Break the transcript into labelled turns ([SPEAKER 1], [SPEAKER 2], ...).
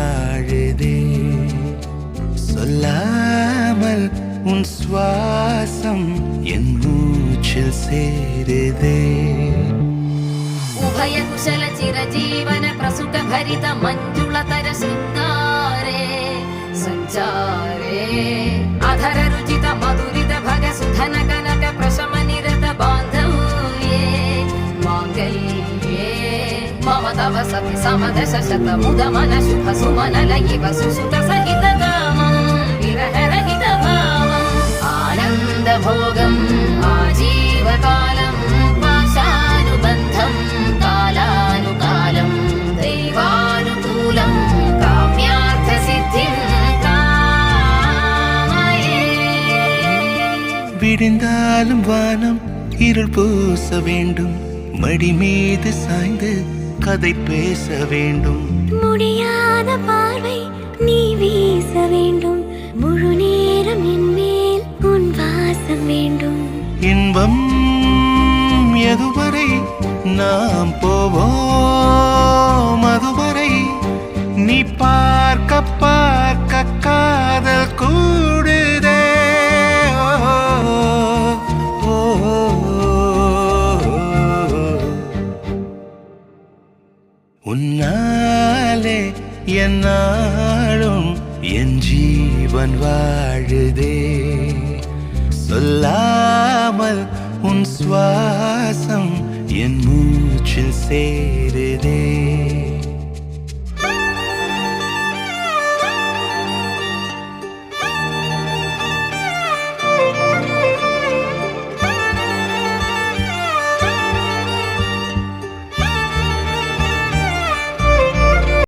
[SPEAKER 1] வாழுதே சொல்லாமல் உன் சுவாசம் என் மூச்சில் சேருதே
[SPEAKER 2] उभय कुशल चिरजीवन प्रसुख भरित मंजुलतर शृंगारे संचारे अधर रुचित मधुरित भग सुधन कनक प्रशम निरत बांधव्ये मांगल्ये मम तव सति समदश शत मुद मन शुभ सुमन लयिव सुसुत सहित कामं विरह रहित भावम् आनंद भोगम् आजीवकालम् पाशानुबन्धम् कालानुकालम् दैवानुकूलम् काम्यार्थ सिद्धिं कामये
[SPEAKER 1] விடிந்தாலும் வானம் இருள் பூச வேண்டும் மடி மீது சாய்ந்து கதை பேச வேண்டும்
[SPEAKER 3] முடியாத பார்வை நீ வீச வேண்டும் முழு நேரம் என் மேல் உன் வாசம் வேண்டும்
[SPEAKER 1] இன்பம் எதுவரை நாம் போவோம் அதுவரை நீ பார்க்க பார்க்க காதல் கூடுதே ஓ, ஓ, உன்னாலே என்னாலும் என் ஜீவன் வாழுதே சொல்லாமல் உன் சுவாசம் என் மூச்சில் சேருதே